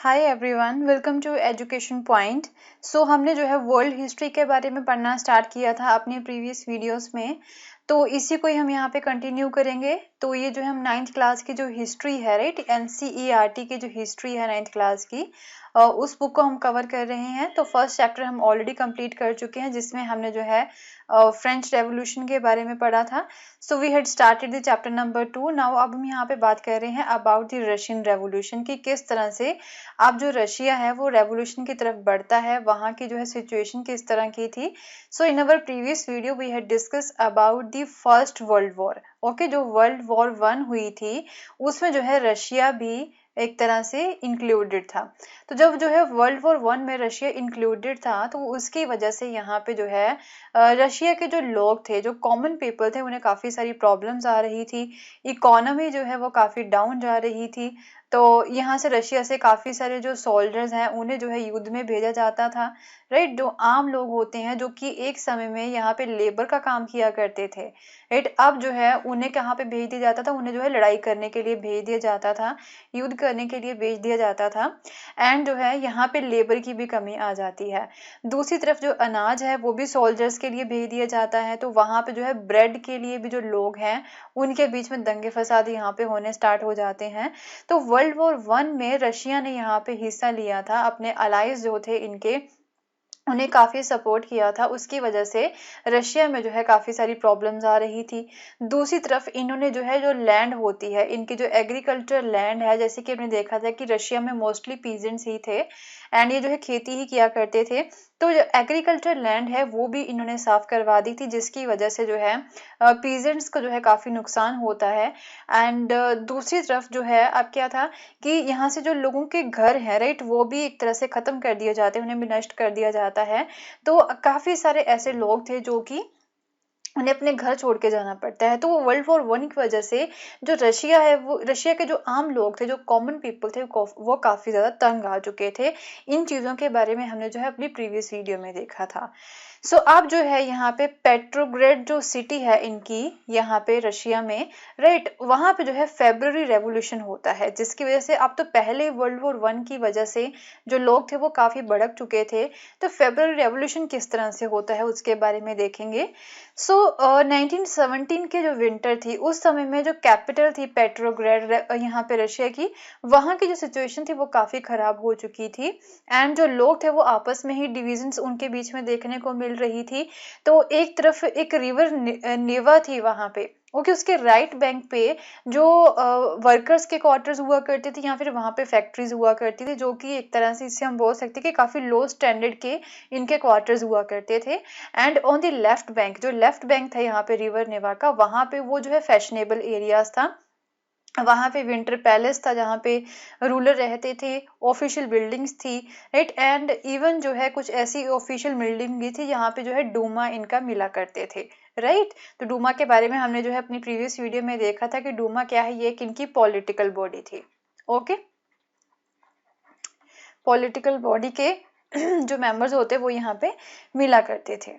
Hi everyone, welcome to education point. So हमने जो है वर्ल्ड हिस्ट्री के बारे में पढ़ना स्टार्ट किया था अपने प्रीवियस वीडियोस में, तो इसी को ही हम यहाँ पे कंटिन्यू करेंगे। तो ये जो है हम 9th क्लास की जो हिस्ट्री है, राइट, एनसीईआरटी की जो हिस्ट्री है 9th क्लास की, उस बुक को हम कवर कर रहे हैं। तो फर्स्ट चैप्टर हम ऑलरेडी कंप्लीट कर चुके हैं, जिसमें हमने जो है फ्रेंच रेवोल्यूशन के बारे में पढ़ा था। So we had started the chapter number 2। Now अब हम यहाँ पे बात कर रहे हैं अबाउट द रशियन रेवोल्यूशन की, किस तरह से अब जो रशिया है वो रेवोल्यूशन की तरफ बढ़ता है, वहाँ की जो है सिचुएशन किस तरह की थी। So in our previous video we had discuss about the first world war. Okay, जो वर्ल्ड वॉर 1 हुई थी उसमें जो है रशिया भी एक तरह से इंक्लूडेड था। तो जब जो है वर्ल्ड वॉर 1 में रशिया इंक्लूडेड था, तो उसकी वजह से यहाँ पे जो है रशिया के जो लोग थे, जो कॉमन पीपल थे, उन्हें काफ़ी सारी प्रॉब्लम्स आ रही थी। इकोनॉमी जो है वो काफ़ी डाउन जा रही थी। तो यहाँ से रशिया से काफ़ी सारे जो सोल्जर्स हैं उन्हें जो है युद्ध में भेजा जाता था, राइट। जो आम लोग होते हैं जो कि एक समय में यहाँ पे लेबर का काम किया करते थे, राइट, अब जो है उन्हें कहाँ पे भेज दिया जाता था, उन्हें जो है लड़ाई करने के लिए भेज दिया जाता था, युद्ध करने के लिए भेज दिया जाता था। एंड जो है यहाँ पे लेबर की भी कमी आ जाती है। दूसरी तरफ जो अनाज है वो भी सोल्जर्स के लिए भेज दिया जाता है, तो वहाँ पे जो है ब्रेड के लिए भी जो लोग हैं उनके बीच में दंगे फसाद यहाँ पे होने स्टार्ट हो जाते हैं। तो वर्ल्ड वॉर 1 में रशिया ने यहाँ पे हिस्सा लिया था, अपने अलाइज जो थे इनके उन्हें काफ़ी सपोर्ट किया था, उसकी वजह से रशिया में जो है काफ़ी सारी प्रॉब्लम्स आ रही थी। दूसरी तरफ इन्होंने जो है जो लैंड होती है, इनकी जो एग्रीकल्चर लैंड है, जैसे कि हमने देखा था कि रशिया में मोस्टली पीजेंट्स ही थे एंड ये जो है खेती ही किया करते थे। तो जो एग्रीकल्चर लैंड है वो भी इन्होंने साफ करवा दी थी, जिसकी वजह से जो है पीजेंट्स को जो है काफ़ी नुकसान होता है। एंड दूसरी तरफ जो है अब क्या था कि यहाँ से जो लोगों के घर हैं, राइट, वो भी एक तरह से ख़त्म कर दिए जाते हैं, उन्हें भी नष्ट कर दिया जाता है। तो काफ़ी सारे ऐसे लोग थे जो कि उन्हें अपने घर छोड़ के जाना पड़ता है। तो वो वर्ल्ड वॉर 1 की वजह से जो रशिया है, वो रशिया के जो आम लोग थे, जो कॉमन पीपल थे, वो काफ़ी ज़्यादा तंग आ चुके थे। इन चीज़ों के बारे में हमने जो है अपनी प्रीवियस वीडियो में देखा था। सो अब जो है यहाँ पे पेट्रोग्रेड जो सिटी है इनकी, यहाँ पे रशिया में, राइट, वहाँ पे जो है फेब्रुअरी रेवोल्यूशन होता है, जिसकी वजह से अब तो पहले वर्ल्ड वॉर 1 की वजह से जो लोग थे वो काफ़ी भड़क चुके थे। तो फेब्रुअरी रेवोल्यूशन किस तरह से होता है उसके बारे में देखेंगे। सो 1917 के जो विंटर थी, उस समय में जो कैपिटल थी पेट्रोग्रेड यहाँ पे रशिया की, वहाँ की जो सिचुएशन थी वो काफ़ी ख़राब हो चुकी थी। एंड जो लोग थे वो आपस में ही डिविजन्स उनके बीच में देखने को मिल रही थी। तो एक तरफ एक रिवर नेवा थी वहाँ पे, ओके, उसके राइट बैंक पे जो वर्कर्स के क्वार्टर्स हुआ करते थे, या फिर वहाँ पे फैक्ट्रीज हुआ करती थी, जो कि एक तरह से इससे हम बोल सकते हैं कि काफ़ी लो स्टैंडर्ड के इनके क्वार्टर्स हुआ करते थे। And on the left bank, जो लेफ्ट बैंक था यहाँ पे रिवर नेवा का, वहाँ पे वो जो है फैशनेबल एरियाज था। वहाँ पे विंटर पैलेस था जहाँ पे रूलर रहते थे, ऑफिशियल बिल्डिंग्स थी, राइट, एंड इवन जो है कुछ ऐसी ऑफिशियल बिल्डिंग भी थी जहाँ पे जो है डूमा इनका मिला करते थे, राइट। तो डूमा के बारे में हमने जो है अपनी प्रीवियस वीडियो में देखा था कि डूमा क्या है, ये एक इनकी पॉलिटिकल बॉडी थी। ओके, पॉलिटिकल बॉडी के जो मेंबर्स होते वो यहाँ पे मिला करते थे।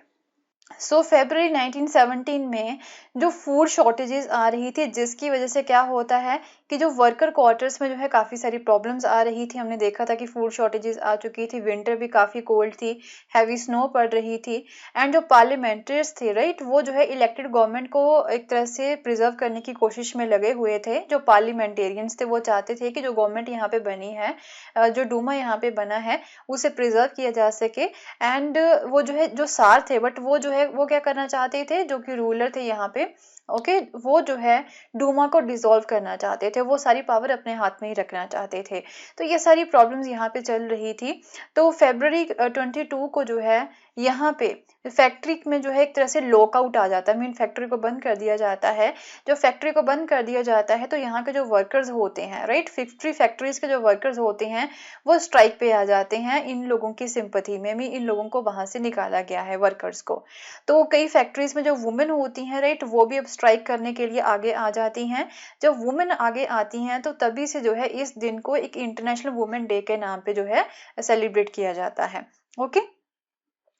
सो फरवरी 1917 में जो फूड शॉर्टेजेस आ रही थी, जिसकी वजह से क्या होता है कि जो वर्कर क्वार्टर्स में जो है काफ़ी सारी प्रॉब्लम्स आ रही थी। हमने देखा था कि फूड शॉर्टेजेस आ चुकी थी, विंटर भी काफ़ी कोल्ड थी, हैवी स्नो पड़ रही थी। एंड जो पार्लियामेंट्रीज थे, राइट, वो जो है इलेक्टेड गवर्नमेंट को एक तरह से प्रिजर्व करने की कोशिश में लगे हुए थे। जो पार्लियामेंटेरियंस थे वो चाहते थे कि जो गवर्नमेंट यहाँ पे बनी है, जो डूमा यहाँ पे बना है, उसे प्रिजर्व किया जा सके। एंड वो जो है जो सार थे, बट वो जो है वो क्या करना चाहते थे, जो कि रूलर थे यहाँ पे, ओके, वो जो है डूमा को डिसॉल्व करना चाहते थे, वो सारी पावर अपने हाथ में ही रखना चाहते थे। तो ये सारी प्रॉब्लम्स यहाँ पे चल रही थी। तो फरवरी 22 को जो है यहाँ पे फैक्ट्री में जो है एक तरह से लॉकआउट आ जाता है, मीन फैक्ट्री को बंद कर दिया जाता है। जो फैक्ट्री को बंद कर दिया जाता है तो यहाँ के जो वर्कर्स होते हैं, राइट, फैक्ट्रीज के जो वर्कर्स होते हैं वो स्ट्राइक पे आ जाते हैं। इन लोगों की सिंपथी में भी इन लोगों को वहां से निकाला गया है, वर्कर्स को। तो कई फैक्ट्रीज में जो वुमेन होती हैं, राइट, वो भी अब स्ट्राइक करने के लिए आगे आ जाती हैं। जब वुमेन आगे आती हैं तो तभी से जो है इस दिन को एक इंटरनेशनल वुमेन डे के नाम पे जो है सेलिब्रेट किया जाता है। ओके,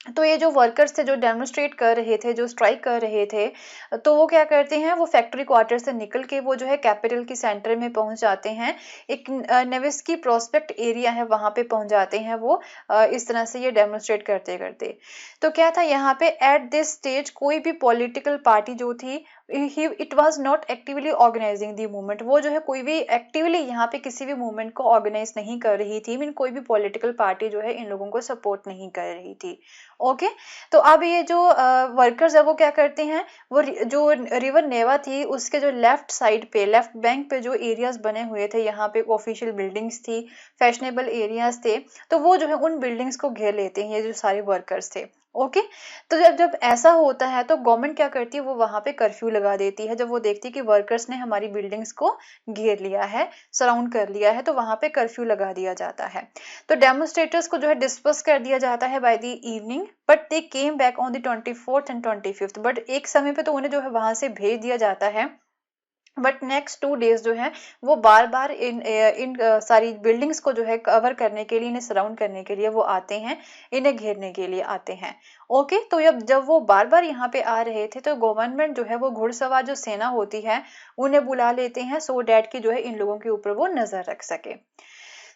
तो ये जो वर्कर्स थे जो डेमोन्स्ट्रेट कर रहे थे, जो स्ट्राइक कर रहे थे, तो वो क्या करते हैं, वो फैक्ट्री क्वार्टर से निकल के वो जो है कैपिटल के सेंटर में पहुंच जाते हैं। एक नेवेस्की प्रोस्पेक्ट एरिया है, वहां पे पहुंच जाते हैं वो, इस तरह से ये डेमोन्स्ट्रेट करते करते। तो क्या था यहाँ पे, एट दिस स्टेज कोई भी पॉलिटिकल पार्टी जो थी, it was not actively organising the movement, वो जो है कोई भी एक्टिवली यहाँ पे किसी भी मूवमेंट को ऑर्गेनाइज नहीं कर रही थी, मीन कोई भी पॉलिटिकल पार्टी जो है इन लोगों को सपोर्ट नहीं कर रही थी। ओके, तो अब ये जो वर्कर्स है वो क्या करते हैं, वो जो रिवर नेवा थी उसके जो लेफ्ट साइड पे, लेफ्ट बैंक पे जो एरियाज बने हुए थे, यहाँ पे ऑफिशियल बिल्डिंग्स थी, फैशनेबल एरियाज थे, तो वो जो है उन बिल्डिंग्स को घेर लेते हैं ये जो सारे वर्कर्स थे। ओके, तो जब जब ऐसा होता है तो गवर्नमेंट क्या करती है, वो वहां पे कर्फ्यू लगा देती है। जब वो देखती है कि वर्कर्स ने हमारी बिल्डिंग्स को घेर लिया है, सराउंड कर लिया है, तो वहां पे कर्फ्यू लगा दिया जाता है। तो डेमोन्स्ट्रेटर्स को जो है डिस्पर्स कर दिया जाता है by the evening, but they came back on the 24th and 25th, but एक समय पे तो उन्हें जो है वहां से भेज दिया जाता है, बट नेक्स्ट 2 डेज जो है वो बार बार इन सारी बिल्डिंग्स को जो है कवर करने के लिए, इन्हें सराउंड करने के लिए वो आते हैं, इन्हें घेरने के लिए आते हैं। ओके, तो जब वो बार बार यहाँ पे आ रहे थे तो गवर्नमेंट जो है वो घुड़सवार जो सेना होती है उन्हें बुला लेते हैं, सो डैट की जो है इन लोगों के ऊपर वो नजर रख सके।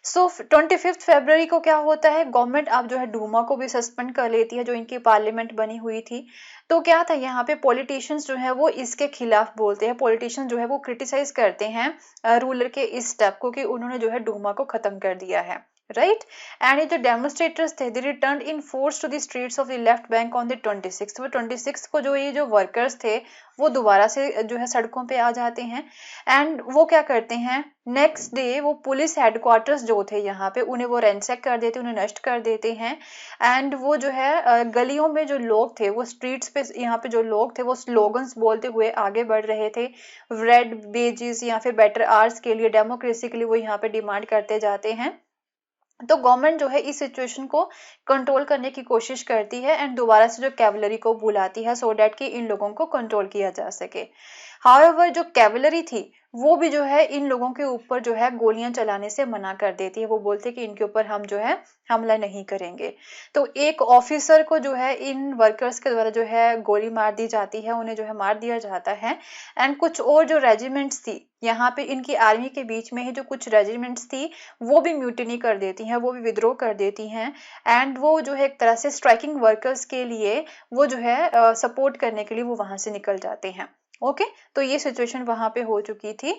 सो 25 फरवरी को क्या होता है, गवर्नमेंट अब जो है डूमा को भी सस्पेंड कर लेती है, जो इनकी पार्लियामेंट बनी हुई थी। तो क्या था यहाँ पे, पॉलिटिशियंस जो है वो इसके खिलाफ बोलते हैं, पॉलिटिशियंस जो है वो क्रिटिसाइज करते हैं रूलर के इस स्टेप को कि उन्होंने जो है डूमा को खत्म कर दिया है, राइट। एंड ये जो डेमोन्स्ट्रेटर्स थे, they return in force to the streets of the left bank on the 26th। वो 26 को जो ये जो वर्कर्स थे वो दोबारा से जो है सड़कों पे आ जाते हैं। एंड वो क्या करते हैं, नेक्स्ट डे वो पुलिस हेडक्वार्टर्स जो थे यहाँ पे उन्हें वो रैंसैक कर देते, उन्हें नष्ट कर देते हैं। एंड वो जो है गलियों में जो लोग थे, वो स्ट्रीट्स पे यहाँ पे जो लोग थे वो स्लोगन्स बोलते हुए आगे बढ़ रहे थे, रेड वेजेस या फिर बेटर आवर्स के लिए, डेमोक्रेसी के लिए वो यहाँ पे डिमांड करते जाते हैं। तो गवर्नमेंट जो है इस सिचुएशन को कंट्रोल करने की कोशिश करती है एंड दोबारा से जो कैवलरी को बुलाती है, सो डैट कि इन लोगों को कंट्रोल किया जा सके। हाउएवर जो कैवलरी थी वो भी जो है इन लोगों के ऊपर जो है गोलियां चलाने से मना कर देती है, वो बोलते कि इनके ऊपर हम जो है हमला नहीं करेंगे। तो एक ऑफिसर को जो है इन वर्कर्स के द्वारा जो है गोली मार दी जाती है, उन्हें जो है मार दिया जाता है। एंड कुछ और जो रेजिमेंट्स थी यहाँ पे, इनकी आर्मी के बीच में ही जो कुछ रेजिमेंट्स थी वो भी म्यूटिनी कर देती हैं, वो भी विद्रोह कर देती हैं। एंड वो जो है एक तरह से स्ट्राइकिंग वर्कर्स के लिए वो जो है सपोर्ट करने के लिए वो वहां से निकल जाते हैं। ओके, तो ये सिचुएशन वहां पे हो चुकी थी।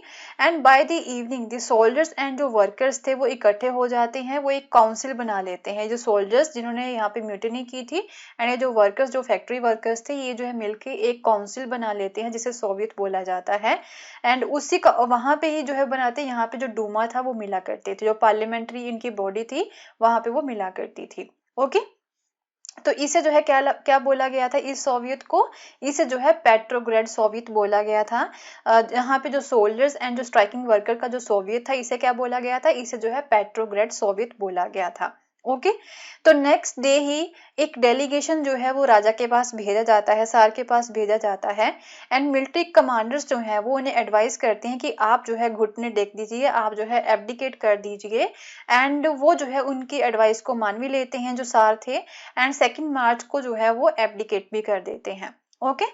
And by the evening the soldiers and जो वर्कर्स थे वो इकट्ठे हो जाते हैं, वो एक काउंसिल बना लेते हैं। जो सोल्जर्स जिन्होंने यहाँ पे म्यूटिनी की थी एंड ये जो वर्कर्स, जो फैक्ट्री वर्कर्स थे, ये जो है मिलके एक काउंसिल बना लेते हैं जिसे सोवियत बोला जाता है। एंड उसी का वहां पे ही जो है बनाते, यहाँ पे जो डूमा था वो मिला करते थे, जो पार्लियामेंट्री इनकी बॉडी थी वहां पे वो मिला करती थी। ओके, तो इसे जो है क्या क्या बोला गया था, इस सोवियत को, इसे जो है पेट्रोग्रेड सोवियत बोला गया था। यहाँ पे जो सोल्जर्स एंड जो स्ट्राइकिंग वर्कर का जो सोवियत था, इसे क्या बोला गया था, इसे जो है पेट्रोग्रेड सोवियत बोला गया था। ओके, तो नेक्स्ट डे ही एक डेलीगेशन जो है वो राजा के पास भेजा जाता है, सार के पास भेजा जाता है। एंड मिलिट्री कमांडर्स जो है वो उन्हें एडवाइस करते हैं कि आप जो है घुटने टेक दीजिए, आप जो है एब्डिकेट कर दीजिए। एंड वो जो है उनकी एडवाइस को मान भी लेते हैं जो सार थे, एंड 2 मार्च को जो है वो एब्डिकेट भी कर देते हैं। ओके,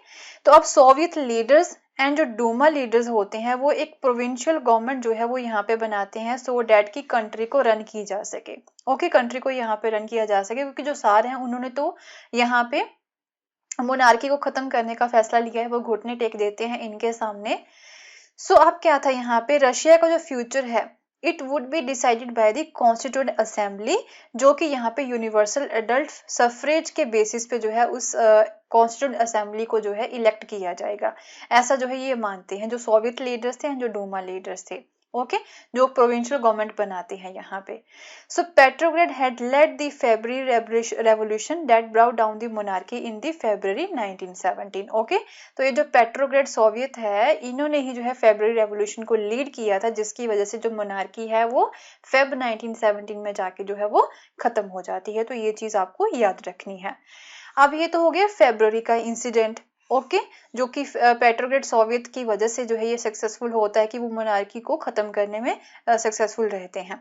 तो अब सोवियत लीडर्स एंड जो डूमा लीडर्स होते हैं वो एक प्रोविंशियल गवर्नमेंट जो है वो यहाँ पे बनाते हैं, सो डैट की कंट्री को रन की जा सके। ओके, कंट्री को यहाँ पे रन किया जा सके, क्योंकि जो सार हैं उन्होंने तो यहाँ पे मोनार्की को खत्म करने का फैसला लिया है, वो घुटने टेक देते हैं इनके सामने। सो अब क्या था यहाँ पे, रशिया का जो फ्यूचर है it would be decided by the constituent assembly, जो कि यहाँ पे यूनिवर्सल एडल्ट सफरेज के बेसिस पे जो है उस कॉन्स्टिट्यूएंट असेंबली को जो है इलेक्ट किया जाएगा। ऐसा जो है ये मानते हैं जो सोवियत लीडर्स थे, जो डूमा लीडर्स थे। ओके, जो प्रोविंशियल गवर्नमेंट बनाते हैं यहाँ पे। So Petrograd had led the February revolution that brought down the monarchy in the February 1917। Okay, तो ये जो पेट्रोग्रेड सोवियत है इन्होंने ही जो है फेब्रुअरी रेवोल्यूशन को लीड किया था, जिसकी वजह से जो मोनार्की है वो फेब 1917 में जाके जो है वो खत्म हो जाती है। तो ये चीज आपको याद रखनी है। अब ये तो हो गया फेब्रुअरी का इंसिडेंट। ओके, जो कि पेट्रोग्रेड सोवियत की वजह से जो है ये सक्सेसफुल होता है कि वो मोनार्की को खत्म करने में सक्सेसफुल रहते हैं।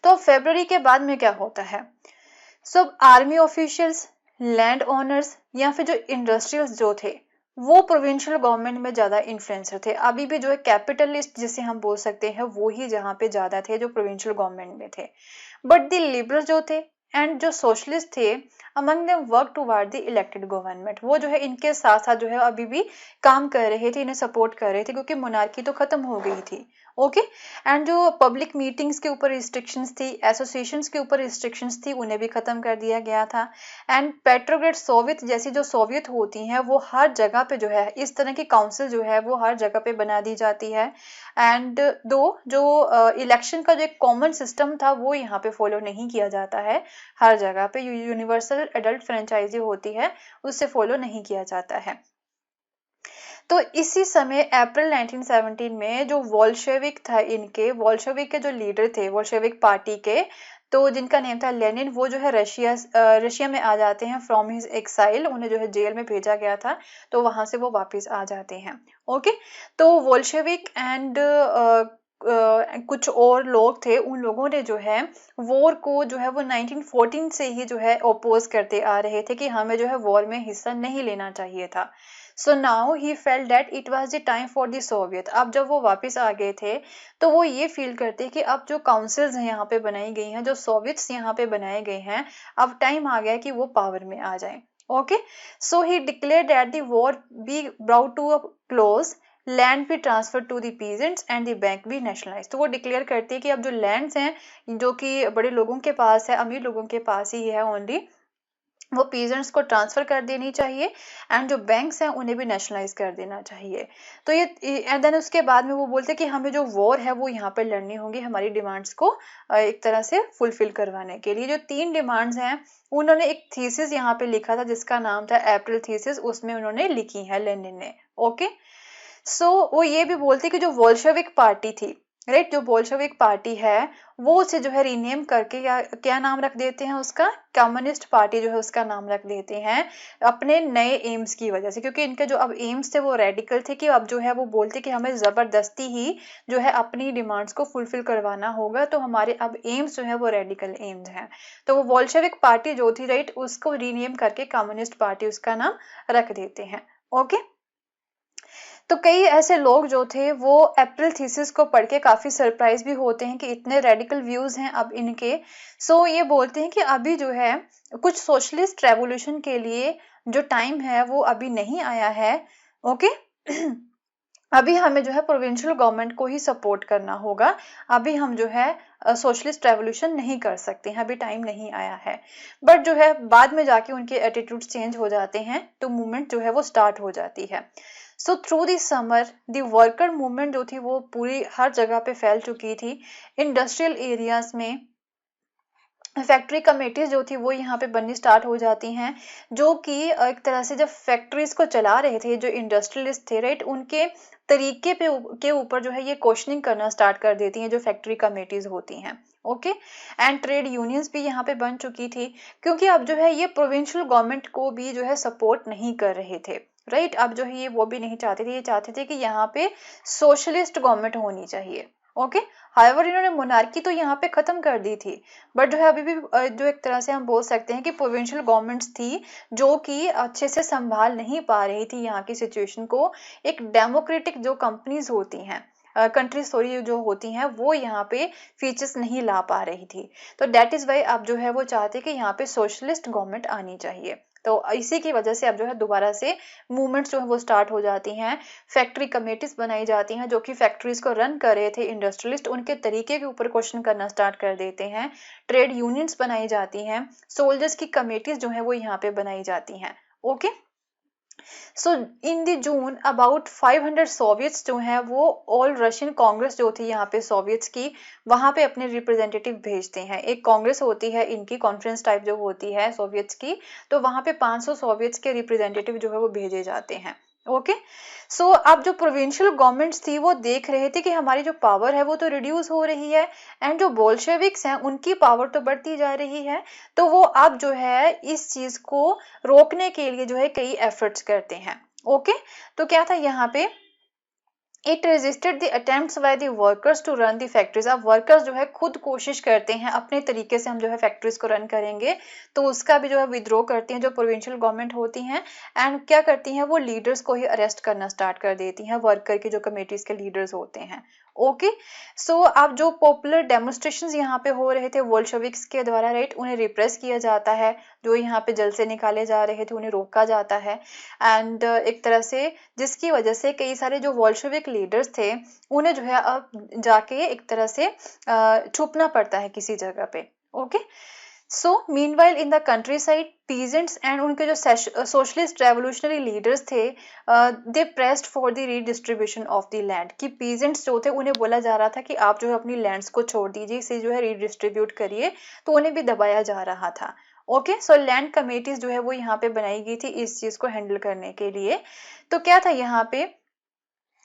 तो फेब्रुअरी के बाद में क्या होता है, सो आर्मी ऑफिशियल्स, लैंड ओनर्स या फिर जो इंडस्ट्रियल्स जो थे वो प्रोविंशियल गवर्नमेंट में ज्यादा इन्फ्लुएंसर थे। अभी भी जो है कैपिटलिस्ट जिसे हम बोल सकते हैं वो ही जहाँ पे ज्यादा थे जो प्रोविंशियल गवर्नमेंट में थे। बट द लिबरल जो थे एंड जो सोशलिस्ट थे among them work toward the elected government, वो जो है इनके साथ साथ जो है अभी भी काम कर रहे थे, इन्हें सपोर्ट कर रहे थे क्योंकि मोनार्की तो खत्म हो गई थी। ओके एंड जो पब्लिक मीटिंग्स के ऊपर रिस्ट्रिक्शंस थी, एसोसिएशंस के ऊपर रिस्ट्रिक्शंस थी, उन्हें भी खत्म कर दिया गया था। एंड पेट्रोग्रेड सोवियत जैसी जो सोवियत होती हैं वो हर जगह पे जो है इस तरह की काउंसिल जो है वो हर जगह पे बना दी जाती है। एंड दो जो इलेक्शन का जो एक कॉमन सिस्टम था वो यहाँ पे फॉलो नहीं किया जाता है, हर जगह पे यूनिवर्सल एडल्ट फ्रेंचाइजी होती है उससे फॉलो नहीं किया जाता है। तो इसी समय अप्रैल 1917 में जो वोल्शेविक था, इनके वोल्शेविक के जो लीडर थे वोल्शेविक पार्टी के, तो जिनका नेम था लेनिन, वो जो है रशिया में आ जाते हैं फ्रॉम हिज एक्साइल, उन्हें जो है जेल में भेजा गया था तो वहां से वो वापस आ जाते हैं। ओके तो वोल्शेविक एंड कुछ और लोग थे, उन लोगों ने जो है वॉर को जो है वो 1914 से ही जो है ओपोज करते आ रहे थे कि हमें जो है वॉर में हिस्सा नहीं लेना चाहिए था। So now he felt that it was the time for the Soviet. अब जब वो वापस आ गए थे तो वो ये फील करते कि अब जो काउंसिल्स हैं यहाँ पे बनाई गई हैं, जो सोवियट्स यहाँ पे बनाए गए हैं, अब टाइम आ गया कि वो पावर में आ जाए। Okay so he declare that the war be brought to a close, land भी transfer to the peasants and the bank भी नेशनलाइज। तो वो डिक्लेयर करती है कि अब जो लैंड्स हैं जो कि बड़े लोगों के पास है, अमीर लोगों के पास ही है ओनली, वो पीजेंट्स को ट्रांसफर कर देनी चाहिए एंड जो बैंक्स हैं उन्हें भी नेशनलाइज कर देना चाहिए। तो ये एंड देन उसके बाद में वो बोलते कि हमें जो वॉर है वो यहाँ पर लड़नी होगी हमारी डिमांड्स को एक तरह से फुलफिल करवाने के लिए। जो 3 डिमांड्स हैं उन्होंने एक थीसिस यहाँ पे लिखा था जिसका नाम था अप्रैल थीसिस, उसमें उन्होंने लिखी है लेनिन ने। ओके सो वो ये भी बोलते कि जो वोल्शेविक पार्टी थी, राइट, जो बोल्शेविक पार्टी है वो उसे जो है रीनेम करके या क्या नाम रख देते हैं उसका, कम्युनिस्ट पार्टी जो है उसका नाम रख देते हैं अपने नए एम्स की वजह से, क्योंकि इनके जो अब एम्स थे वो रेडिकल थे कि अब जो है वो बोलते कि हमें जबरदस्ती ही जो है अपनी डिमांड्स को फुलफिल करवाना होगा, तो हमारे अब एम्स जो है वो रेडिकल एम्स हैं। तो वो बोल्शेविक पार्टी जो थी, राइट, उसको रीनेम करके कम्युनिस्ट पार्टी उसका नाम रख देते हैं। ओके तो कई ऐसे लोग जो थे वो अप्रैल थीसिस को पढ़ के काफी सरप्राइज भी होते हैं कि इतने रेडिकल व्यूज हैं अब इनके। सो ये बोलते हैं कि अभी जो है कुछ सोशलिस्ट रेवोल्यूशन के लिए जो टाइम है वो अभी नहीं आया है। ओके अभी हमें जो है प्रोविंशियल गवर्नमेंट को ही सपोर्ट करना होगा, अभी हम जो है सोशलिस्ट रेवोल्यूशन नहीं कर सकते हैं, अभी टाइम नहीं आया है। बट जो है बाद में जाके उनके एटीट्यूड चेंज हो जाते हैं तो मूवमेंट जो है वो स्टार्ट हो जाती है। So through the summer the worker movement जो थी वो पूरी हर जगह पे फैल चुकी थी। इंडस्ट्रियल एरियाज में फैक्ट्री कमेटीज जो थी वो यहाँ पे बननी स्टार्ट हो जाती हैं, जो कि एक तरह से जब फैक्ट्रीज को चला रहे थे जो इंडस्ट्रियलिस्ट थे, राइट, उनके तरीके पे के ऊपर जो है ये क्वेश्चनिंग करना स्टार्ट कर देती हैं जो फैक्ट्री कमेटीज होती हैं। ओके एंड ट्रेड यूनियंस भी यहाँ पे बन चुकी थी, क्योंकि अब जो है ये प्रोविंशियल गवर्नमेंट को भी जो है सपोर्ट नहीं कर रहे थे, राइट, अब जो है ये वो भी नहीं चाहते थे, ये चाहते थे कि यहाँ पे सोशलिस्ट गवर्नमेंट होनी चाहिए। ओके हाउएवर इन्होंने मोनार्की तो यहाँ पे खत्म कर दी थी, बट जो है अभी भी जो एक तरह से हम बोल सकते हैं कि प्रोविंशियल गवर्नमेंट्स थी जो कि अच्छे से संभाल नहीं पा रही थी यहाँ की सिचुएशन को। एक डेमोक्रेटिक जो कंपनीज होती हैं कंट्री सॉरी जो होती हैं वो यहाँ पे फीचर्स नहीं ला पा रही थी, तो दैट इज वाई अब जो है वो चाहते कि यहाँ पे सोशलिस्ट गवर्नमेंट आनी चाहिए। तो इसी की वजह से अब जो है दोबारा से मूवमेंट्स जो है वो स्टार्ट हो जाती हैं, फैक्ट्री कमेटीज बनाई जाती हैं जो कि फैक्ट्रीज को रन कर रहे थे इंडस्ट्रियलिस्ट, उनके तरीके के ऊपर क्वेश्चन करना स्टार्ट कर देते हैं। ट्रेड यूनियंस बनाई जाती हैं, सोल्जर्स की कमेटीज जो है वो यहाँ पे बनाई जाती हैं। Okay so in the June about 500 Soviets जो है वो ऑल रशियन कांग्रेस जो थी यहाँ पे सोवियट्स की, वहां पे अपने रिप्रेजेंटेटिव भेजते हैं। एक कांग्रेस होती है इनकी, कॉन्फ्रेंस टाइप जो होती है सोवियट्स की, तो वहां पे 500 सोवियट्स के रिप्रेजेंटेटिव जो है वो भेजे जाते हैं। ओके सो अब जो प्रोविंशियल गवर्नमेंट्स थी वो देख रहे थे कि हमारी जो पावर है वो तो रिड्यूस हो रही है एंड जो बोल्शेविक्स हैं उनकी पावर तो बढ़ती जा रही है, तो वो अब जो है इस चीज को रोकने के लिए जो है कई एफर्ट्स करते हैं। ओके तो क्या था यहाँ पे it resisted the attempts by the workers to run the factories. अब वर्कर्स जो है खुद कोशिश करते हैं अपने तरीके से हम जो है फैक्ट्रीज को रन करेंगे, तो उसका भी जो है विद्रोह करती हैं जो प्रोविंशियल गवर्नमेंट होती हैं, एंड क्या करती हैं वो लीडर्स को ही अरेस्ट करना स्टार्ट कर देती हैं, वर्कर की जो कमेटीज के लीडर्स होते हैं। ओके, सो अब जो पॉपुलर डेमोन्स्ट्रेशंस यहाँ पे हो रहे थे बोल्शेविक्स के द्वारा, राइट, उन्हें रिप्रेस किया जाता है, जो यहाँ पे जल से निकाले जा रहे थे उन्हें रोका जाता है, एंड एक तरह से जिसकी वजह से कई सारे जो बोल्शेविक लीडर्स थे उन्हें जो है अब जाके एक तरह से छुपना पड़ता है किसी जगह पे। Okay, so meanwhile in the country side peasants and उनके जो सोशलिस्ट रेवोल्यूशनरी लीडर्स थे, they pressed for the redistribution of the land, कि पीजेंट्स जो थे उन्हें बोला जा रहा था कि आप जो है अपनी लैंड्स को छोड़ दीजिए, इसे जो है रीडिस्ट्रीब्यूट करिए, तो उन्हें भी दबाया जा रहा था। ओके, सो लैंड कमेटीज जो है वो यहाँ पे बनाई गई थी इस चीज को हैंडल करने के लिए। तो क्या था यहाँ पे,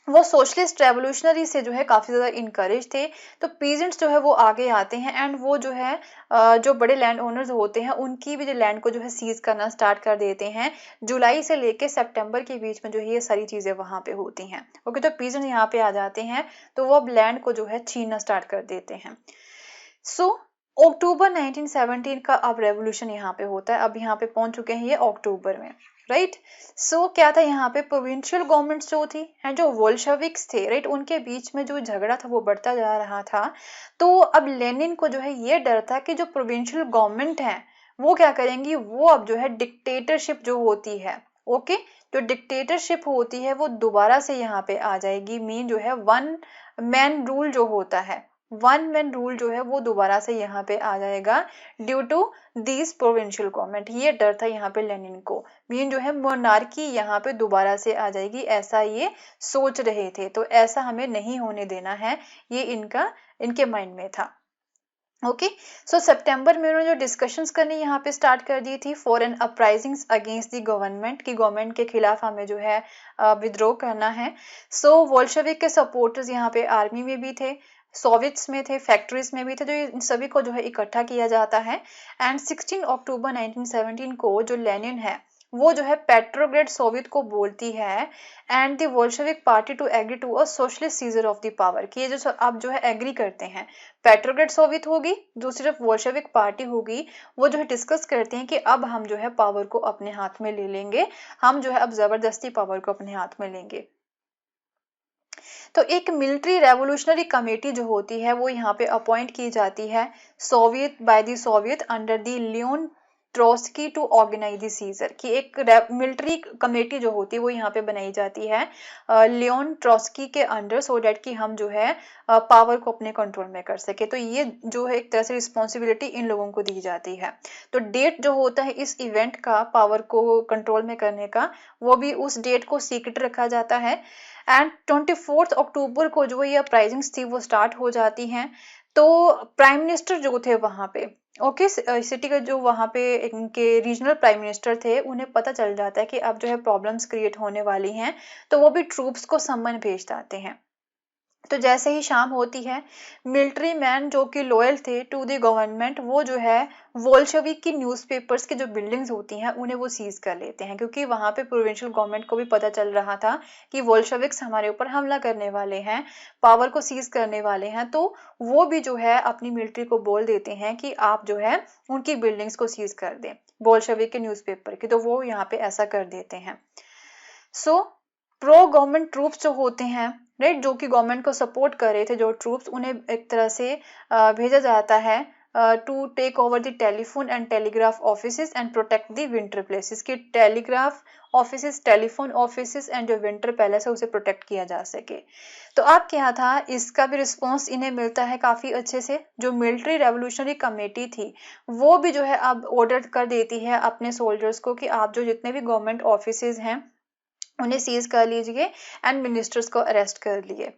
वो सोशलिस्ट रेवोल्यूशनरी से जो है काफी ज्यादा इनकरेज थे, तो पीजेंट्स जो है वो आगे आते हैं एंड वो जो है जो बड़े लैंड ओनर्स होते हैं उनकी भी जो लैंड को जो है सीज करना स्टार्ट कर देते हैं। जुलाई से लेके सितंबर के बीच में जो है ये सारी चीजें वहां पे होती हैं। ओके, तो पीजेंट्स यहाँ पे आ जाते हैं तो वो अब लैंड को जो है छीनना स्टार्ट कर देते हैं। सो अक्टूबर 1917 का अब रेवोल्यूशन यहाँ पे होता है, अब यहाँ पे पहुंच चुके हैं ये अक्टूबर में, राइट। सो क्या था यहाँ पे, प्रोविंशियल गवर्नमेंट्स जो थी एंड जो बोल्शेविक्स थे, राइट, उनके बीच में जो झगड़ा था वो बढ़ता जा रहा था। तो अब लेनिन को जो है ये डर था कि जो प्रोविंशियल गवर्नमेंट है वो क्या करेंगी, वो अब जो है डिक्टेटरशिप जो होती है, ओके, जो डिक्टेटरशिप होती है वो दोबारा से यहाँ पे आ जाएगी। मीन जो है वन मैन रूल जो होता है, वन मैन रूल जो है वो दोबारा से यहाँ पे आ जाएगा due to this provincial government. ये डर था यहाँ पे लेनिन को, मीन जो है मोनार्की यहाँ पे दोबारा से आ जाएगी, ऐसा ये सोच रहे थे, तो ऐसा हमें नहीं होने देना है, ये इनके माइंड में था। ओके, सो सितंबर में उन्होंने जो डिस्कशंस करनी यहाँ पे स्टार्ट कर दी थी for an uprisings against the government, की गवर्नमेंट के खिलाफ हमें जो है विद्रोह करना है। सो बोल्शेविक के सपोर्टर्स यहाँ पे आर्मी में भी थे, सोवियट्स में थे, फैक्ट्रीज में भी थे, जो इन सभी को जो है इकट्ठा किया जाता है। एंड 16 अक्टूबर 1917 को जो लेनिन है वो जो है पेट्रोग्रेड सोवियत को बोलती है and the Bolshevik party to agree to a socialist seizure of the power, कि ये जो आप जो है एग्री करते हैं, पेट्रोग्रेड सोवियत होगी, दूसरी तरफ बोल्शेविक पार्टी होगी, वो जो है डिस्कस करते हैं कि अब हम जो है पावर को अपने हाथ में ले लेंगे, हम जो है अब जबरदस्ती पावर को अपने हाथ में लेंगे। तो एक मिलिट्री रेवोल्यूशनरी कमेटी जो होती है वो यहाँ पे अपॉइंट की जाती है Soviet by the Soviet under the Leon Trotsky to organise the seizure, की एक मिलिट्री कमेटी जो होती है वो यहाँ पे बनाई जाती है लियोन ट्रोस्की के अंडर, सो डेट कि हम जो है पावर को अपने कंट्रोल में कर सके। तो ये जो है एक तरह से रिस्पॉन्सिबिलिटी इन लोगों को दी जाती है। तो डेट जो होता है इस इवेंट का पावर को कंट्रोल में करने का, वो भी उस डेट को सीक्रेट रखा जाता है। एंड 24 अक्टूबर को जो ये अपराइजिंग्स थी वो स्टार्ट हो जाती हैं। तो प्राइम मिनिस्टर जो थे वहां पे, ओके, सिटी के जो वहां पे इनके रीजनल प्राइम मिनिस्टर थे, उन्हें पता चल जाता है कि अब जो है प्रॉब्लम्स क्रिएट होने वाली हैं, तो वो भी ट्रूप्स को समन भेज जाते हैं। तो जैसे ही शाम होती है, मिलिट्री मैन जो कि लॉयल थे टू द गवर्नमेंट, वो जो है बोल्शेविक की न्यूज़पेपर्स की जो बिल्डिंग्स होती हैं उन्हें वो सीज कर लेते हैं, क्योंकि वहां पे प्रोविंशियल गवर्नमेंट को भी पता चल रहा था कि बोल्शेविक्स हमारे ऊपर हमला करने वाले हैं, पावर को सीज करने वाले हैं। तो वो भी जो है अपनी मिलिट्री को बोल देते हैं कि आप जो है उनकी बिल्डिंग्स को सीज कर दें बोल्शेविक के न्यूज़पेपर की, तो वो यहाँ पे ऐसा कर देते हैं। सो प्रो गवर्नमेंट ट्रूप्स जो होते हैं, राइट, जो कि गवर्नमेंट को सपोर्ट कर रहे थे जो ट्रूप्स, उन्हें एक तरह से भेजा जाता है to take over the telephone and telegraph offices and protect the winter places, की telegraph offices, telephone offices and जो विंटर पैलेस है उसे प्रोटेक्ट किया जा सके। तो अब क्या था, इसका भी रिस्पॉन्स इन्हें मिलता है काफी अच्छे से। जो मिलिट्री रेवोल्यूशनरी कमेटी थी वो भी जो है अब ऑर्डर कर देती है अपने सोल्जर्स को कि आप जो जितने भी गवर्नमेंट ऑफिसेज हैं उन्हें सीज कर लीजिए एंड मिनिस्टर्स को अरेस्ट कर लिए।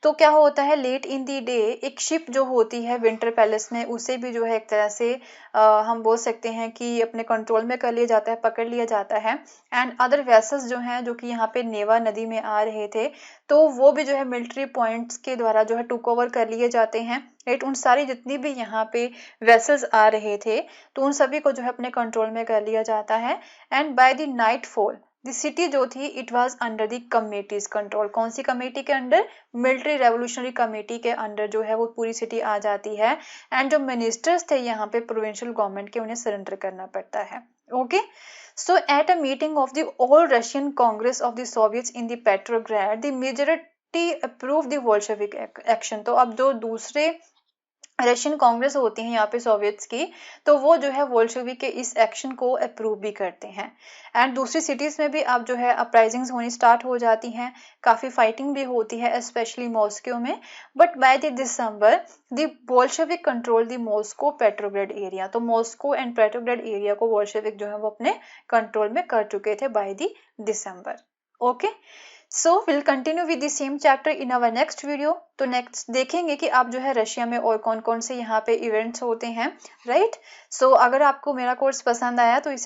तो क्या होता है, लेट इन दी डे एक शिप जो होती है विंटर पैलेस में, उसे भी जो है एक तरह से हम बोल सकते हैं कि अपने कंट्रोल में कर लिया जाता है, पकड़ लिया जाता है। एंड अदर वेसल्स जो हैं जो कि यहाँ पे नेवा नदी में आ रहे थे, तो वो भी जो है मिलिट्री पॉइंट्स के द्वारा जो है टुक ओवर कर लिए जाते हैं, राइट। उन सारी जितनी भी यहाँ पे वेसल्स आ रहे थे तो उन सभी को जो है अपने कंट्रोल में कर लिया जाता है। And by the night fall the city जो थी it was under the committees control. कौन सी कमेटी के अंडर? मिलिट्री रेवोल्यूशनरी कमेटी के अंडर जो है वो पूरी सिटी आ जाती है। एंड जो मिनिस्टर्स थे यहाँ पे प्रोविंशियल गवर्नमेंट के, उन्हें सरेंडर करना पड़ता है। Okay, so at a meeting of the all Russian Congress of the Soviets in the Petrograd the majority approve the Bolshevik action. तो अब जो दूसरे रशियन कांग्रेस होती है यहाँ पे सोवियट्स की, तो वो जो है बोल्शेविक के इस एक्शन को अप्रूव भी करते हैं। एंड दूसरी सिटीज में भी अब जो है अपराइजिंग्स होनी स्टार्ट हो जाती हैं, काफी फाइटिंग भी होती है स्पेशली मॉस्को में। But by the December the Bolshevik control the Moscow Petrograd area. तो मॉस्को एंड पेट्रोग्राड एरिया को बोल्शेविक जो है वो अपने कंट्रोल में कर चुके थे by the December. Okay, so will continue with the same chapter in our next video. तो नेक्स्ट देखेंगे कि आप जो है रशिया में और कौन कौन से यहाँ पे इवेंट्स होते हैं, राइट। सो अगर आपको मेरा कोर्स पसंद आया तो इसे